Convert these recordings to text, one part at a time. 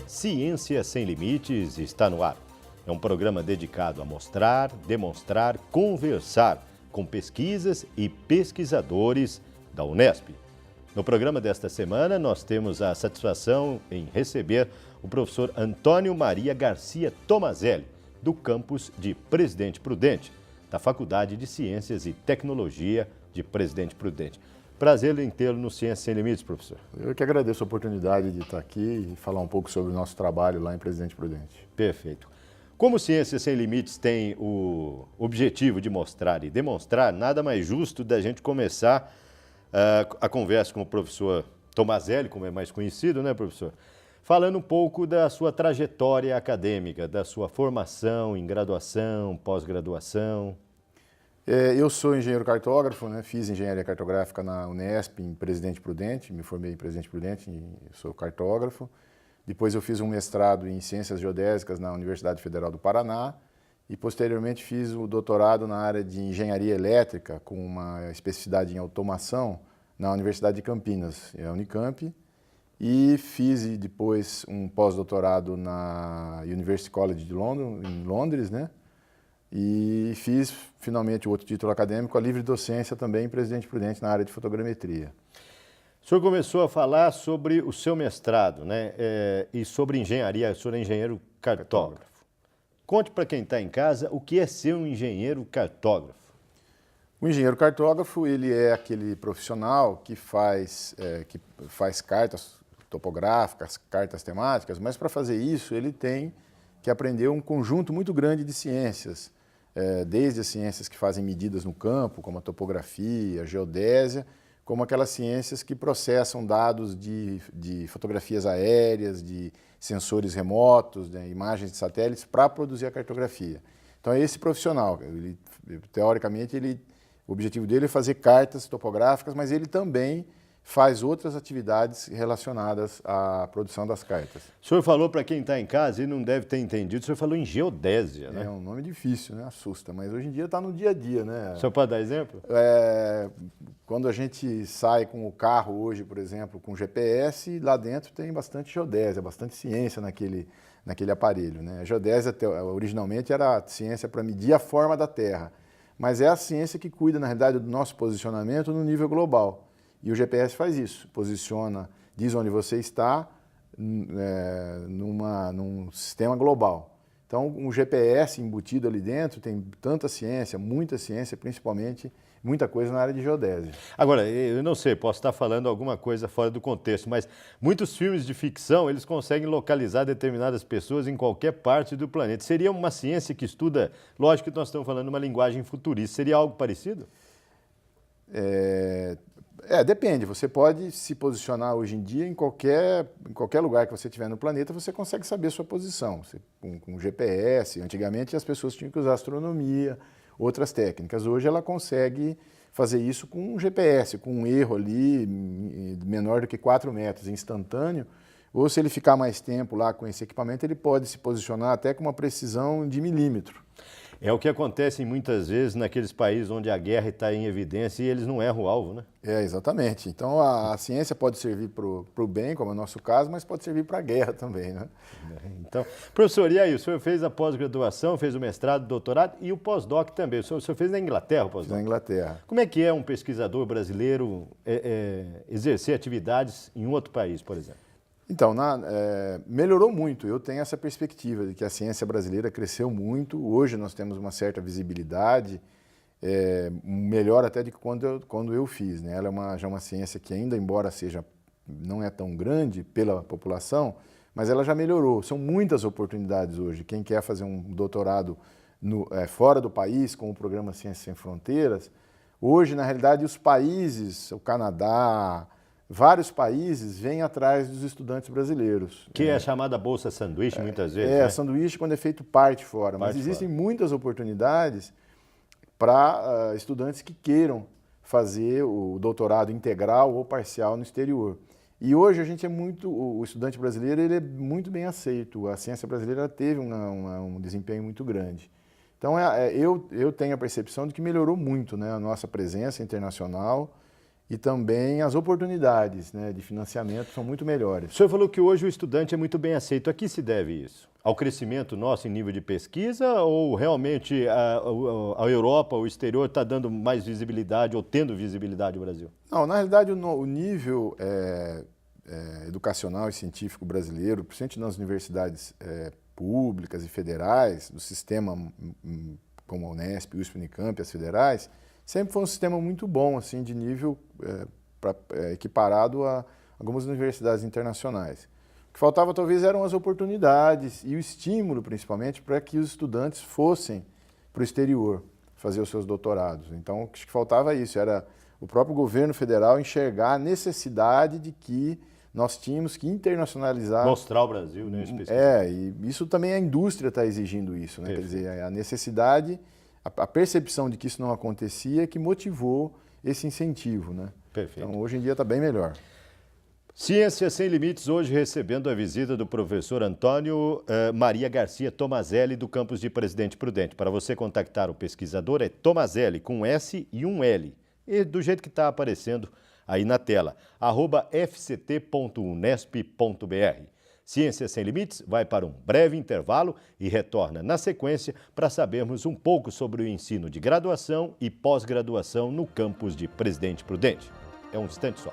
Ciência Sem Limites está no ar. É um programa dedicado a mostrar, demonstrar, conversar com pesquisas e pesquisadores da Unesp. No programa desta semana, nós temos a satisfação em receber o professor Antônio Maria Garcia Tomazelli, do campus de Presidente Prudente, da Faculdade de Ciências e Tecnologia de Presidente Prudente. Prazer em tê-lo no Ciência Sem Limites, professor. Eu que agradeço a oportunidade de estar aqui e falar um pouco sobre o nosso trabalho lá em Presidente Prudente. Perfeito. Como Ciência Sem Limites tem o objetivo de mostrar e demonstrar, nada mais justo da gente começar a conversa com o professor Tomazelli, como é mais conhecido, né, professor? Falando um pouco da sua trajetória acadêmica, da sua formação em graduação, pós-graduação. Eu sou engenheiro cartógrafo, né? Fiz engenharia cartográfica na Unesp, em Presidente Prudente, me formei em Presidente Prudente e sou cartógrafo. Depois eu fiz um mestrado em Ciências Geodésicas na Universidade Federal do Paraná e posteriormente fiz o doutorado na área de Engenharia Elétrica com uma especificidade em automação na Universidade de Campinas, a Unicamp, e fiz depois um pós-doutorado na University College de Londres, em Londres, né? E fiz finalmente o outro título acadêmico, a livre docência também em Presidente Prudente na área de fotogrametria. O senhor começou a falar sobre o seu mestrado, né? E sobre engenharia, o senhor é engenheiro cartógrafo. Conte para quem está em casa o que é ser um engenheiro cartógrafo. O engenheiro cartógrafo, ele é aquele profissional que faz cartas topográficas, cartas temáticas, mas para fazer isso ele tem que aprender um conjunto muito grande de ciências, desde as ciências que fazem medidas no campo, como a topografia, a geodésia, como aquelas ciências que processam dados de fotografias aéreas, de sensores remotos, né, imagens de satélites, para produzir a cartografia. Então é esse profissional, teoricamente, o objetivo dele é fazer cartas topográficas, mas ele também faz outras atividades relacionadas à produção das cartas. O senhor falou para quem está em casa e não deve ter entendido, o senhor falou em geodésia, né? É um nome difícil, né? Assusta, mas hoje em dia está no dia a dia, né? O senhor pode dar exemplo? Quando a gente sai com o carro hoje, por exemplo, com GPS, lá dentro tem bastante geodésia, bastante ciência naquele aparelho, né? A geodésia originalmente era a ciência para medir a forma da Terra, mas é a ciência que cuida, na realidade, do nosso posicionamento no nível global. E o GPS faz isso, posiciona, diz onde você está num sistema global. Então, um GPS embutido ali dentro tem tanta ciência, muita ciência, principalmente muita coisa na área de geodésia. Agora, eu não sei, posso estar falando alguma coisa fora do contexto, mas muitos filmes de ficção, eles conseguem localizar determinadas pessoas em qualquer parte do planeta. Seria uma ciência que estuda, lógico que nós estamos falando uma linguagem futurista, seria algo parecido? Depende. Você pode se posicionar hoje em dia em qualquer lugar que você estiver no planeta, você consegue saber a sua posição. Com GPS, antigamente as pessoas tinham que usar astronomia, outras técnicas. Hoje ela consegue fazer isso com um GPS, com um erro ali menor do que 4 metros, instantâneo. Ou se ele ficar mais tempo lá com esse equipamento, ele pode se posicionar até com uma precisão de milímetro. É o que acontece muitas vezes naqueles países onde a guerra está em evidência e eles não erram o alvo, né? Exatamente. Então a ciência pode servir para o bem, como é o nosso caso, mas pode servir para a guerra também, né? Então, professor, e aí? O senhor fez a pós-graduação, fez o mestrado, doutorado e o pós-doc também. O senhor fez na Inglaterra o pós-doc? Na Inglaterra. Como é que é um pesquisador brasileiro exercer atividades em outro país, por exemplo? Então, melhorou muito. Eu tenho essa perspectiva de que a ciência brasileira cresceu muito. Hoje nós temos uma certa visibilidade, melhor até do que quando eu fiz, né? Ela já é uma ciência que ainda, embora não é tão grande pela população, mas ela já melhorou. São muitas oportunidades hoje. Quem quer fazer um doutorado fora do país, com o programa Ciências Sem Fronteiras, hoje, na realidade, os países, o Canadá, vários países vêm atrás dos estudantes brasileiros. Que é a chamada bolsa sanduíche, muitas vezes, né? A sanduíche quando é feito parte fora, mas existem muitas oportunidades para estudantes que queiram fazer o doutorado integral ou parcial no exterior. E hoje a gente o estudante brasileiro ele é muito bem aceito, a ciência brasileira teve um desempenho muito grande. Então eu tenho a percepção de que melhorou muito, né, a nossa presença internacional e também as oportunidades, né, de financiamento são muito melhores. O senhor falou que hoje o estudante é muito bem aceito. A que se deve isso? Ao crescimento nosso em nível de pesquisa ou realmente a Europa, o exterior está dando mais visibilidade ou tendo visibilidade ao Brasil? Não, na realidade o nível educacional e científico brasileiro, principalmente nas universidades públicas e federais, do sistema como a Unesp, USP, Unicamp, as federais, sempre foi um sistema muito bom, assim, de nível equiparado a algumas universidades internacionais. O que faltava talvez eram as oportunidades e o estímulo, principalmente, para que os estudantes fossem para o exterior fazer os seus doutorados. Então, o que faltava isso, era o próprio governo federal enxergar a necessidade de que nós tínhamos que internacionalizar. Mostrar o Brasil, né? E isso também a indústria está exigindo isso, né? Quer dizer, a necessidade, a percepção de que isso não acontecia que motivou esse incentivo, né? Perfeito. Então, hoje em dia está bem melhor. Ciência Sem Limites, hoje recebendo a visita do professor Antônio Maria Garcia Tomazelli, do campus de Presidente Prudente. Para você contactar o pesquisador é Tomazelli, com S e um L, e do jeito que está aparecendo aí na tela, @fct.unesp.br. Ciência Sem Limites vai para um breve intervalo e retorna na sequência para sabermos um pouco sobre o ensino de graduação e pós-graduação no campus de Presidente Prudente. É um instante só.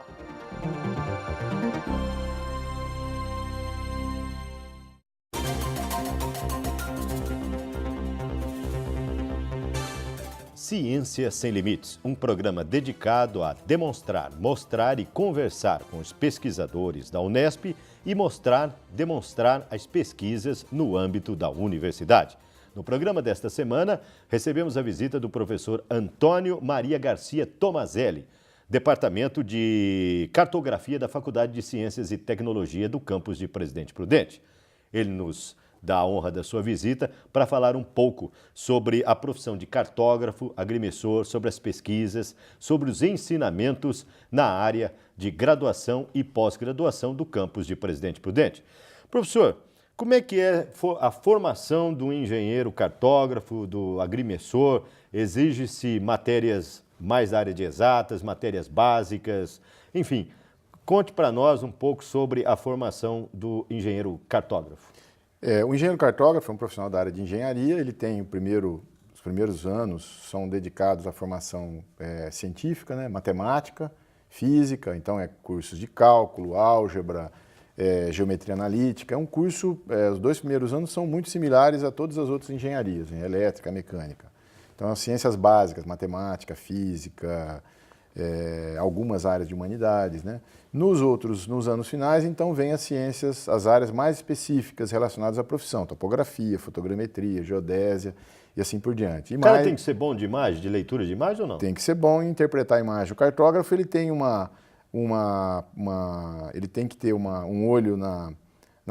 Ciência Sem Limites, um programa dedicado a demonstrar, mostrar e conversar com os pesquisadores da Unesp e demonstrar as pesquisas no âmbito da universidade. No programa desta semana, recebemos a visita do professor Antônio Maria Garcia Tomazelli, Departamento de Cartografia da Faculdade de Ciências e Tecnologia do campus de Presidente Prudente. Ele nos dá a honra da sua visita para falar um pouco sobre a profissão de cartógrafo, agrimensor, sobre as pesquisas, sobre os ensinamentos na área de graduação e pós-graduação do campus de Presidente Prudente. Professor, como é que é a formação do engenheiro cartógrafo, do agrimensor? Exige-se matérias mais da área de exatas, matérias básicas, enfim, conte para nós um pouco sobre a formação do engenheiro cartógrafo. O engenheiro cartógrafo é um profissional da área de engenharia, ele tem os primeiros anos são dedicados à formação científica, né, matemática, física, então cursos de cálculo, álgebra, geometria analítica. É um curso, os 2 primeiros anos são muito similares a todas as outras engenharias, elétrica, mecânica. Então, as ciências básicas, matemática, física, algumas áreas de humanidades, né? Nos anos finais, então, vem as áreas mais específicas relacionadas à profissão, topografia, fotogrametria, geodésia e assim por diante. O cara tem que ser bom de imagem, de leitura de imagem ou não? Tem que ser bom em interpretar a imagem. O cartógrafo, ele tem ele tem que ter um olho na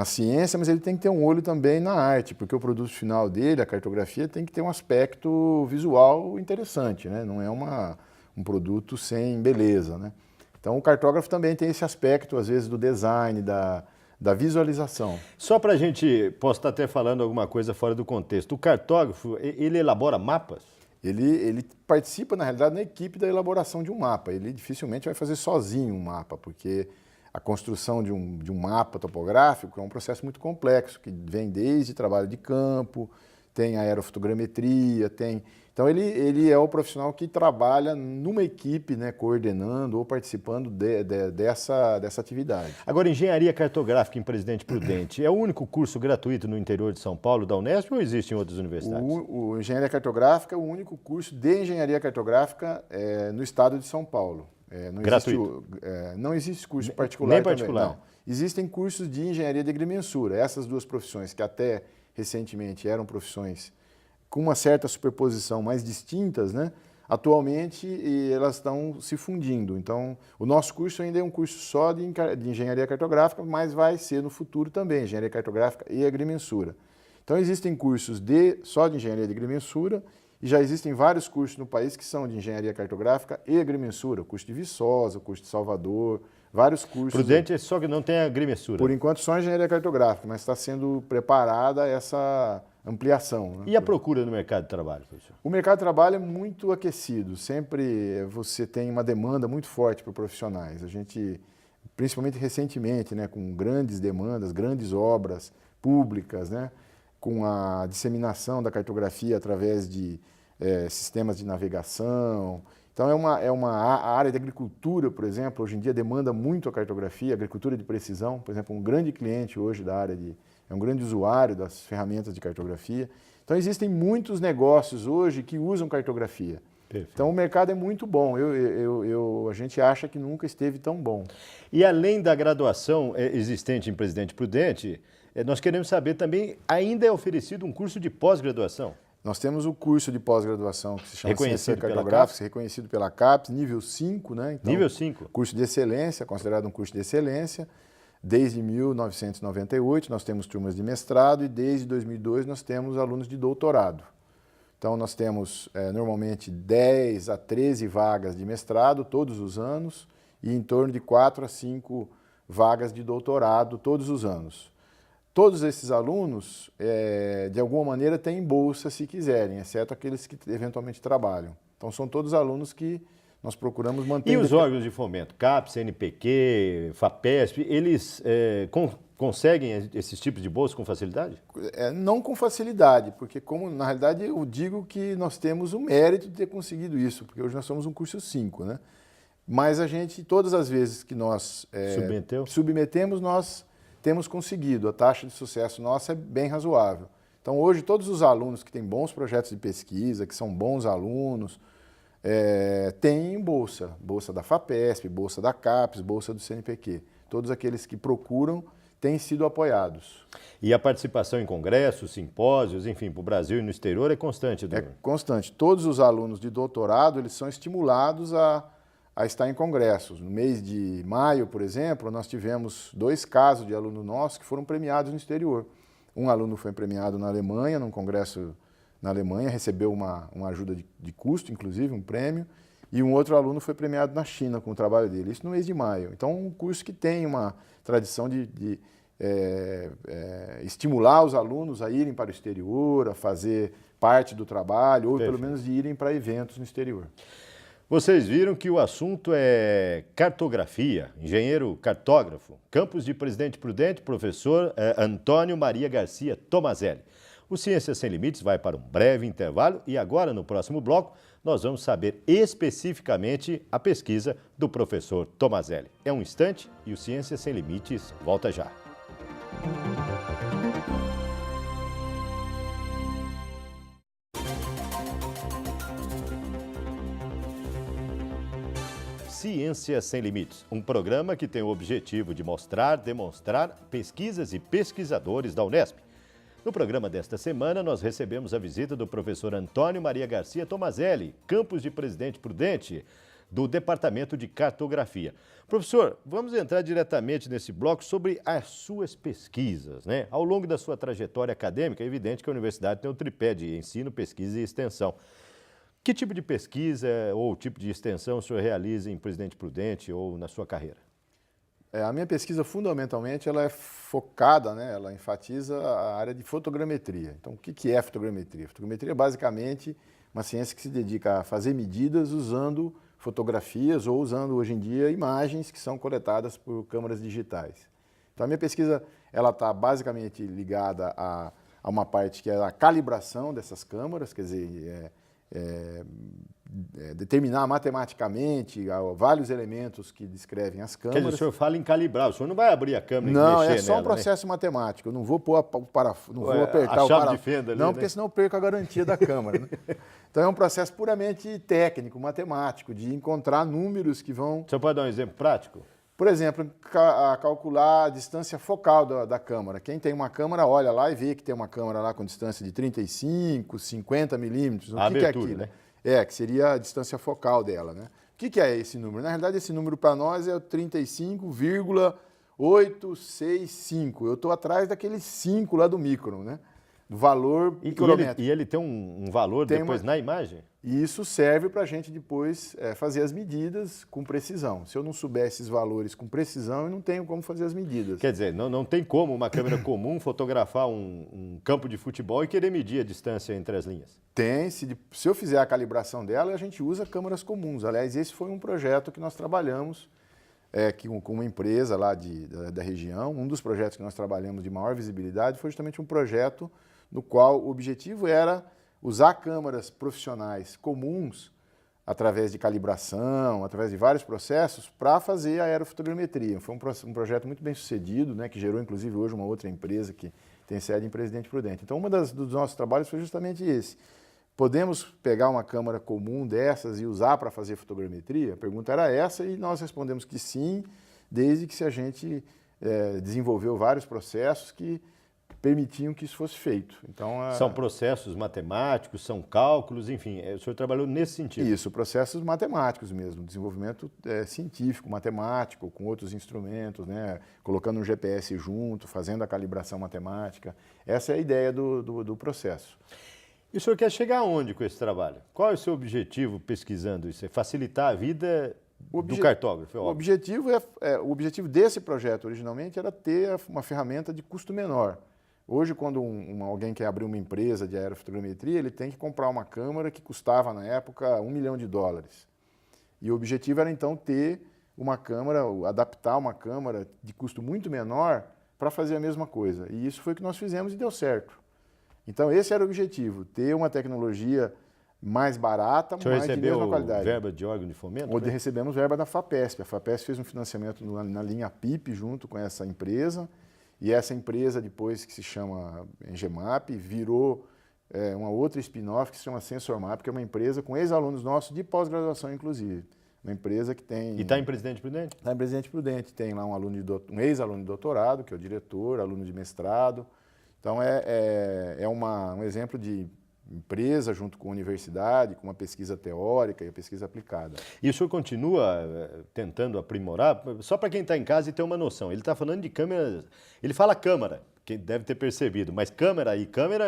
ciência, mas ele tem que ter um olho também na arte, porque o produto final dele, a cartografia, tem que ter um aspecto visual interessante, né? Não é um produto sem beleza, né? Então, o cartógrafo também tem esse aspecto, às vezes, do design, da visualização. Só para a gente, posso estar até falando alguma coisa fora do contexto, o cartógrafo, ele elabora mapas? Ele participa, na realidade, na equipe da elaboração de um mapa. Ele dificilmente vai fazer sozinho um mapa, porque a construção de um mapa topográfico é um processo muito complexo, que vem desde trabalho de campo, tem aerofotogrametria, Então, ele é o profissional que trabalha numa equipe, né, coordenando ou participando dessa atividade. Agora, engenharia cartográfica em Presidente Prudente é o único curso gratuito no interior de São Paulo da Unesp ou existe em outras universidades? O engenharia cartográfica é o único curso de engenharia cartográfica no estado de São Paulo. Gratuito? Não existe curso particular. Nem particular? Também, não. Existem cursos de engenharia de agrimensura. Essas 2 profissões, que até recentemente eram profissões com uma certa superposição, mais distintas, né? Atualmente elas estão se fundindo. Então, o nosso curso ainda é um curso só de engenharia cartográfica, mas vai ser no futuro também, engenharia cartográfica e agrimensura. Então, existem cursos só de engenharia de agrimensura e já existem vários cursos no país que são de engenharia cartográfica e agrimensura, o curso de Viçosa, o curso de Salvador, vários cursos. Prudente é só que não tem agrimensura. Por enquanto só engenharia cartográfica, mas está sendo preparada essa ampliação. Né? E a procura no mercado de trabalho, professor? O mercado de trabalho é muito aquecido, sempre você tem uma demanda muito forte por profissionais. A gente, principalmente recentemente, né, com grandes demandas, grandes obras públicas, né, com a disseminação da cartografia através de sistemas de navegação. Então a área de agricultura, por exemplo, hoje em dia demanda muito a cartografia, agricultura de precisão. Por exemplo, um grande cliente hoje da área é um grande usuário das ferramentas de cartografia. Então existem muitos negócios hoje que usam cartografia. Perfeito. Então o mercado é muito bom, a gente acha que nunca esteve tão bom. E além da graduação existente em Presidente Prudente, nós queremos saber também, ainda é oferecido um curso de pós-graduação? Nós temos o curso de pós-graduação que se chama Ciência Cartográfica, reconhecido pela CAPES, nível 5, né? Então, nível 5. Curso de excelência, considerado um curso de excelência. Desde 1998 nós temos turmas de mestrado e desde 2002 nós temos alunos de doutorado. Então nós temos normalmente 10 a 13 vagas de mestrado todos os anos e em torno de 4 a 5 vagas de doutorado todos os anos. Todos esses alunos, de alguma maneira, têm bolsa se quiserem, exceto aqueles que eventualmente trabalham. Então, são todos alunos que nós procuramos manter... E os órgãos de fomento, CAPES, CNPq, FAPESP, eles conseguem esses tipos de bolsa com facilidade? Não com facilidade, porque na realidade eu digo que nós temos o mérito de ter conseguido isso, porque hoje nós somos um curso 5, né? Mas a gente, todas as vezes que nós submetemos, nós temos conseguido. A taxa de sucesso nossa é bem razoável. Então, hoje, todos os alunos que têm bons projetos de pesquisa, que são bons alunos, têm bolsa. Bolsa da FAPESP, bolsa da CAPES, bolsa do CNPq. Todos aqueles que procuram têm sido apoiados. E a participação em congressos, simpósios, enfim, para o Brasil e no exterior é constante? É constante. Todos os alunos de doutorado, eles são estimulados a estar em congressos. No mês de maio, por exemplo, nós tivemos 2 casos de aluno nosso que foram premiados no exterior. Um aluno foi premiado na Alemanha, num congresso na Alemanha, recebeu uma ajuda de custo, inclusive, um prêmio, e um outro aluno foi premiado na China com o trabalho dele, isso no mês de maio. Então, um curso que tem uma tradição de estimular os alunos a irem para o exterior, a fazer parte do trabalho, ou pelo menos de irem para eventos no exterior. Vocês viram que o assunto é cartografia, engenheiro cartógrafo, campus de Presidente Prudente, professor Antônio Maria Garcia Tomazelli. O Ciências Sem Limites vai para um breve intervalo e agora, no próximo bloco, nós vamos saber especificamente a pesquisa do professor Tomazelli. É um instante e o Ciências Sem Limites volta já. Ciências Sem Limites, um programa que tem o objetivo de mostrar, demonstrar pesquisas e pesquisadores da Unesp. No programa desta semana, nós recebemos a visita do professor Antônio Maria Garcia Tomazelli, campus de Presidente Prudente, do Departamento de Cartografia. Professor, vamos entrar diretamente nesse bloco sobre as suas pesquisas, né? Ao longo da sua trajetória acadêmica, é evidente que a universidade tem o tripé de ensino, pesquisa e extensão. Que tipo de pesquisa ou tipo de extensão o senhor realiza em Presidente Prudente ou na sua carreira? A minha pesquisa, fundamentalmente, ela é focada, né? Ela enfatiza a área de fotogrametria. Então, o que é fotogrametria? Fotogrametria é basicamente uma ciência que se dedica a fazer medidas usando fotografias ou usando, hoje em dia, imagens que são coletadas por câmeras digitais. Então, a minha pesquisa ela está basicamente ligada a uma parte que é a calibração dessas câmeras, quer dizer, determinar matematicamente vários elementos que descrevem as câmeras. Quer dizer, o senhor fala em calibrar, o senhor não vai abrir a câmera e não, mexer nela, é só um processo matemático, eu não vou pôr o parafuso, não vou apertar a o chave parafuso. de fenda ali, não, porque senão eu perco a garantia da câmera. Né? Então é um processo puramente técnico, matemático, de encontrar números que vão... O senhor pode dar um exemplo prático? Por exemplo, calcular a distância focal da câmera. Quem tem uma câmera olha lá e vê que tem uma câmera lá com distância de 35, 50 milímetros. O que é aquilo? Né? Que seria a distância focal dela. Né? O que é esse número? Na realidade, esse número para nós é o 35,865. Eu estou atrás daquele 5 lá do micron. Né? valor micrométrico. E ele tem um valor depois na imagem? E isso serve para a gente depois fazer as medidas com precisão. Se eu não souber esses valores com precisão, eu não tenho como fazer as medidas. Quer dizer, não tem como uma câmera comum fotografar um campo de futebol e querer medir a distância entre as linhas? Tem. Se eu fizer a calibração dela, a gente usa câmeras comuns. Aliás, esse foi um projeto que nós trabalhamos com uma empresa lá da região. Um dos projetos que nós trabalhamos de maior visibilidade foi justamente um projeto no qual o objetivo era usar câmeras profissionais comuns, através de calibração, através de vários processos, para fazer a aerofotogrametria. Foi um projeto muito bem sucedido, né, que gerou inclusive hoje uma outra empresa que tem sede em Presidente Prudente. Então, dos nossos trabalhos foi justamente esse. Podemos pegar uma câmera comum dessas e usar para fazer fotogrametria? A pergunta era essa e nós respondemos que sim, desde que a gente desenvolveu vários processos que permitiam que isso fosse feito. Então, são processos matemáticos, são cálculos, enfim, o senhor trabalhou nesse sentido? Isso, processos matemáticos mesmo, desenvolvimento científico, matemático, com outros instrumentos, né? Colocando um GPS junto, fazendo a calibração matemática. Essa é a ideia do processo. E o senhor quer chegar aonde com esse trabalho? Qual é o seu objetivo pesquisando isso? É facilitar a vida do cartógrafo? O objetivo desse projeto, originalmente, era ter uma ferramenta de custo menor. Hoje, quando alguém quer abrir uma empresa de aerofotogrametria, ele tem que comprar uma câmera que custava, na época, $1 milhão. E o objetivo era, então, ter uma câmera, adaptar uma câmera de custo muito menor para fazer a mesma coisa. E isso foi o que nós fizemos e deu certo. Então, esse era o objetivo, ter uma tecnologia mais barata, mas de mesma qualidade. Recebeu verba de órgão de fomento? Onde recebemos verba da FAPESP. A FAPESP fez um financiamento na linha PIP junto com essa empresa. E essa empresa, depois, que se chama Engemap, virou uma outra spin-off que se chama SensorMap, que é uma empresa com ex-alunos nossos de pós-graduação, inclusive. Uma empresa que tem... E está em Presidente Prudente? Está em Presidente Prudente. Tem lá um ex-aluno de doutorado, que é o diretor, aluno de mestrado. Então, um exemplo de empresa junto com a universidade, com uma pesquisa teórica e a pesquisa aplicada. E o senhor continua tentando aprimorar? Só para quem está em casa e ter uma noção, ele está falando de câmeras, ele fala câmera, quem deve ter percebido, mas câmera e câmera,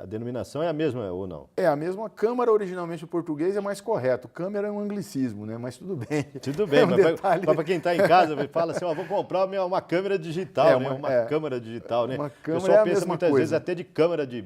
a denominação é a mesma ou não? É a mesma. Câmara, originalmente, o português é mais correto. Câmera é um anglicismo, né? Mas tudo bem. Tudo bem, mas para quem está em casa, fala assim, vou comprar uma câmera digital, né? Uma câmera digital, né? Uma câmera o pessoal pensa muitas vezes até de câmara de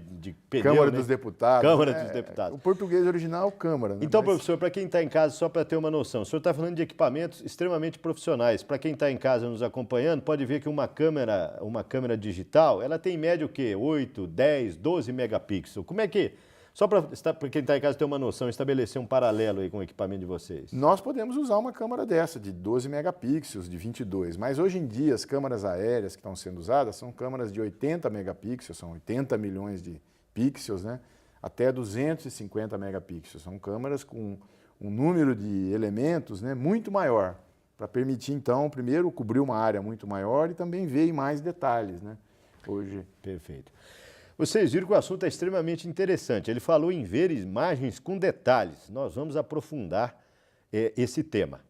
pneu, Câmara né? dos Deputados. Câmara dos Deputados. O português original, câmara. Né? Então, professor, para quem está em casa, só para ter uma noção, o senhor está falando de equipamentos extremamente profissionais. Para quem está em casa nos acompanhando, pode ver que uma câmera digital, ela tem em média o quê? 8, 10, 12 megapixels. Como é que, só para quem está em casa ter uma noção, estabelecer um paralelo aí com o equipamento de vocês? Nós podemos usar uma câmera dessa, de 12 megapixels, de 22, mas hoje em dia as câmeras aéreas que estão sendo usadas são câmeras de 80 megapixels, são 80 milhões de pixels, né? Até 250 megapixels. São câmeras com um número de elementos, né, muito maior, para permitir, então, primeiro, cobrir uma área muito maior e também ver em mais detalhes, né? Hoje. Perfeito. Vocês viram que o assunto é extremamente interessante. Ele falou em ver imagens com detalhes. Nós vamos aprofundar esse tema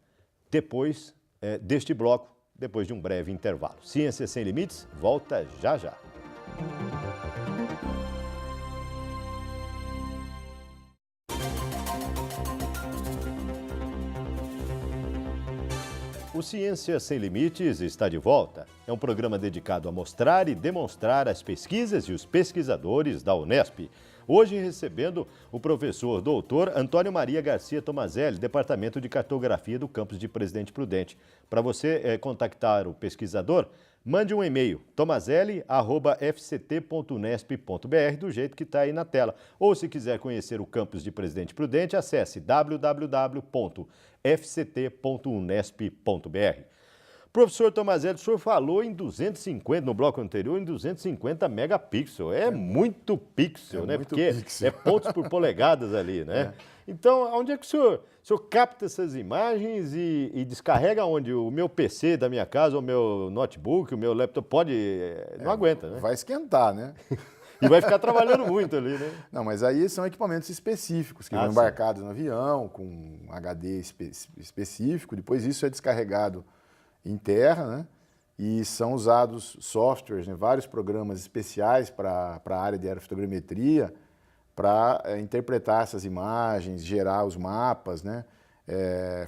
depois deste bloco, depois de um breve intervalo. Ciência Sem Limites volta já já. O Ciência Sem Limites está de volta. É um programa dedicado a mostrar e demonstrar as pesquisas e os pesquisadores da Unesp. Hoje recebendo o professor doutor Antônio Maria Garcia Tomazelli, Departamento de Cartografia do campus de Presidente Prudente. Para você contactar o pesquisador, mande um e-mail, tomazelli@fct.unesp.br, do jeito que está aí na tela. Ou se quiser conhecer o campus de Presidente Prudente, acesse www.fct.unesp.br. Professor Tomazelli, o senhor falou em 250, no bloco anterior, em 250 megapixels. É muito pixel, né? Porque é pontos por polegadas ali, né? Então, onde é que o senhor capta essas imagens e descarrega onde? O meu PC da minha casa, o meu notebook, o meu laptop, não aguenta, né? Vai esquentar, né? E vai ficar trabalhando muito ali, né? Não, mas aí são equipamentos específicos, que vão embarcados no avião, com um HD específico, depois isso é descarregado em terra, né? e são usados softwares, né, vários programas especiais para a área de aerofotogrametria, para interpretar essas imagens, gerar os mapas, né,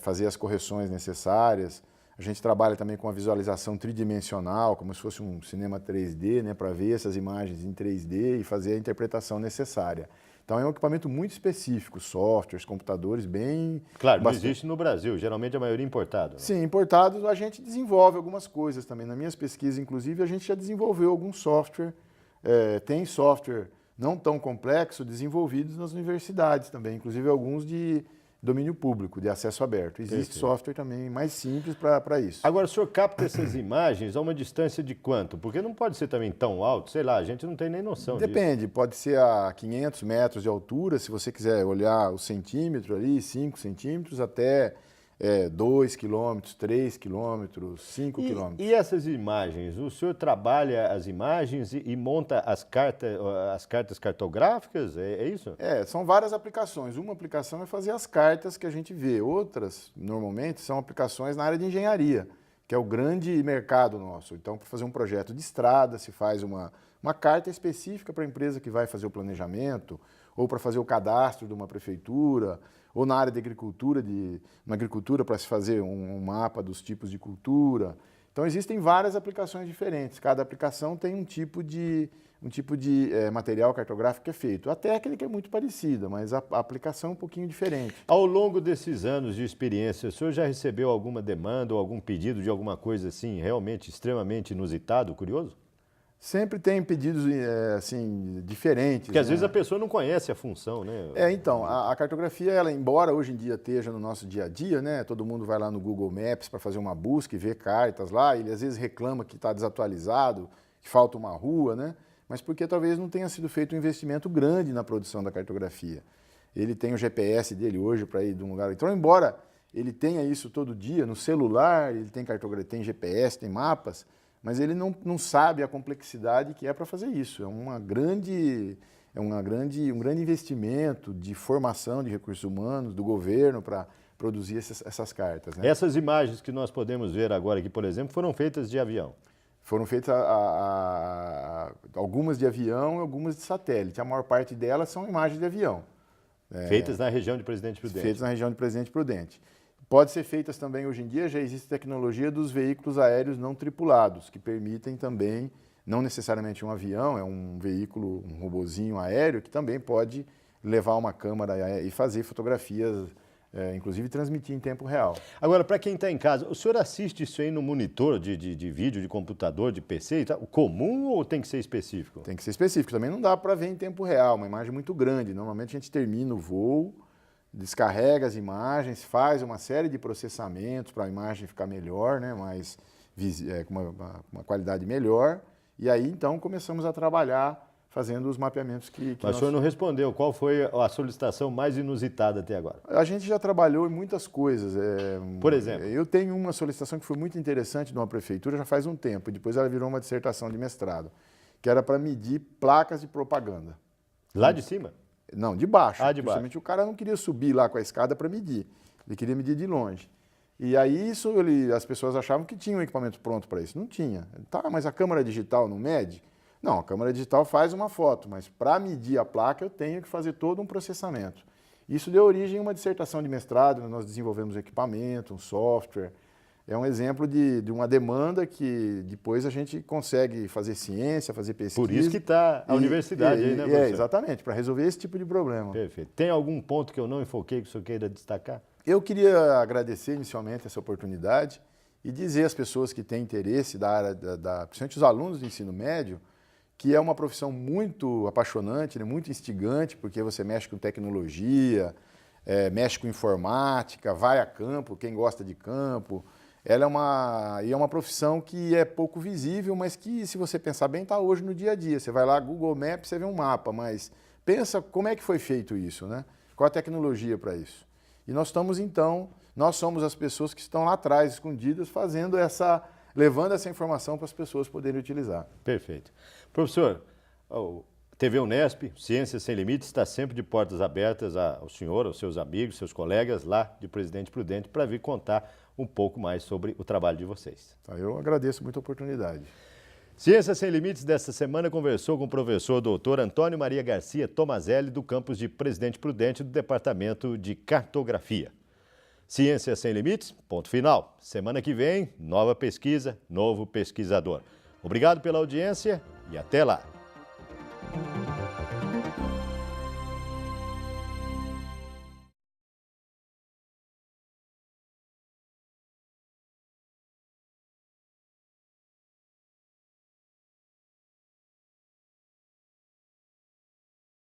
fazer as correções necessárias. A gente trabalha também com a visualização tridimensional, como se fosse um cinema 3D, né, para ver essas imagens em 3D e fazer a interpretação necessária. Então é um equipamento muito específico, softwares, computadores bem... Claro, não existe no Brasil, geralmente a maioria é importada. Né? Sim, importados a gente desenvolve algumas coisas também. Nas minhas pesquisas, inclusive, a gente já desenvolveu algum software, tem software não tão complexo desenvolvidos nas universidades também, inclusive alguns de domínio público, de acesso aberto. Existe software também mais simples para isso. Agora, o senhor capta essas imagens a uma distância de quanto? Porque não pode ser também tão alto, sei lá, a gente não tem nem noção disso. Depende, pode ser a 500 metros de altura, se você quiser olhar o centímetro ali, 5 centímetros, até 2 quilômetros, 3 quilômetros, 5 quilômetros. E essas imagens, o senhor trabalha as imagens e monta as cartas cartográficas, é isso? São várias aplicações. Uma aplicação é fazer as cartas que a gente vê. Outras, normalmente, são aplicações na área de engenharia, que é o grande mercado nosso. Então, para fazer um projeto de estrada, se faz uma carta específica para a empresa que vai fazer o planejamento, ou para fazer o cadastro de uma prefeitura, ou na área de agricultura, na agricultura para se fazer um mapa dos tipos de cultura. Então existem várias aplicações diferentes. Cada aplicação tem um tipo de material cartográfico que é feito. A técnica é muito parecida, mas a aplicação é um pouquinho diferente. Ao longo desses anos de experiência, o senhor já recebeu alguma demanda ou algum pedido de alguma coisa assim realmente extremamente inusitado, curioso? Sempre tem pedidos assim, diferentes. Porque às vezes a pessoa não conhece a função, né? Então, a cartografia, ela, embora hoje em dia esteja no nosso dia a dia, né? Todo mundo vai lá no Google Maps para fazer uma busca e ver cartas lá, e ele às vezes reclama que está desatualizado, que falta uma rua, né? Mas porque talvez não tenha sido feito um investimento grande na produção da cartografia. Ele tem o GPS dele hoje para ir de um lugar. Então, embora ele tenha isso todo dia, no celular, ele tem cartografia, tem GPS, tem mapas, mas ele não sabe a complexidade que é para fazer isso. É um grande investimento de formação de recursos humanos, do governo, para produzir essas cartas. Né? Essas imagens que nós podemos ver agora aqui, por exemplo, foram feitas de avião. Foram feitas algumas de avião e algumas de satélite. A maior parte delas são imagens de avião. Feitas na região de Presidente Prudente. Feitas na região de Presidente Prudente. Pode ser feitas também, hoje em dia, já existe tecnologia dos veículos aéreos não tripulados, que permitem também, não necessariamente um avião, é um veículo, um robozinho aéreo, que também pode levar uma câmera e fazer fotografias, inclusive transmitir em tempo real. Agora, para quem está em casa, o senhor assiste isso aí no monitor de vídeo, de computador, de PC e tal? Comum ou tem que ser específico? Tem que ser específico, também não dá para ver em tempo real, uma imagem muito grande. Normalmente a gente termina o voo, descarrega as imagens, faz uma série de processamentos para a imagem ficar melhor, né, com uma qualidade melhor, e aí então começamos a trabalhar fazendo os mapeamentos que Mas o senhor não respondeu, qual foi a solicitação mais inusitada até agora? A gente já trabalhou em muitas coisas. Por exemplo? Eu tenho uma solicitação que foi muito interessante de uma prefeitura já faz um tempo, e depois ela virou uma dissertação de mestrado, que era para medir placas de propaganda. Lá de cima? Não, de baixo. De baixo. Justamente o cara não queria subir lá com a escada para medir. Ele queria medir de longe. E aí as pessoas achavam que tinha um equipamento pronto para isso. Não tinha. Tá, mas a câmera digital não mede? Não, a câmera digital faz uma foto, mas para medir a placa eu tenho que fazer todo um processamento. Isso deu origem a uma dissertação de mestrado, nós desenvolvemos um equipamento, um software. É um exemplo de uma demanda que depois a gente consegue fazer ciência, fazer pesquisa. Por isso que está a universidade aí, né, professor? Exatamente, para resolver esse tipo de problema. Perfeito. Tem algum ponto que eu não enfoquei que o senhor queira destacar? Eu queria agradecer inicialmente essa oportunidade e dizer às pessoas que têm interesse da área, principalmente os alunos do ensino médio, que é uma profissão muito apaixonante, né, muito instigante, porque você mexe com tecnologia, mexe com informática, vai a campo, quem gosta de campo. Ela é uma profissão que é pouco visível, mas que, se você pensar bem, está hoje no dia a dia. Você vai lá, Google Maps, você vê um mapa, mas pensa como é que foi feito isso, né? Qual a tecnologia para isso? E nós somos as pessoas que estão lá atrás, escondidas, levando essa informação para as pessoas poderem utilizar. Perfeito. Professor, TV Unesp, Ciências Sem Limites, está sempre de portas abertas ao senhor, aos seus amigos, seus colegas lá de Presidente Prudente para vir contar um pouco mais sobre o trabalho de vocês. Eu agradeço muito a oportunidade. Ciências Sem Limites desta semana conversou com o professor doutor Antônio Maria Garcia Tomazelli, do campus de Presidente Prudente, do Departamento de Cartografia. Ciências Sem Limites, ponto final. Semana que vem, nova pesquisa, novo pesquisador. Obrigado pela audiência e até lá.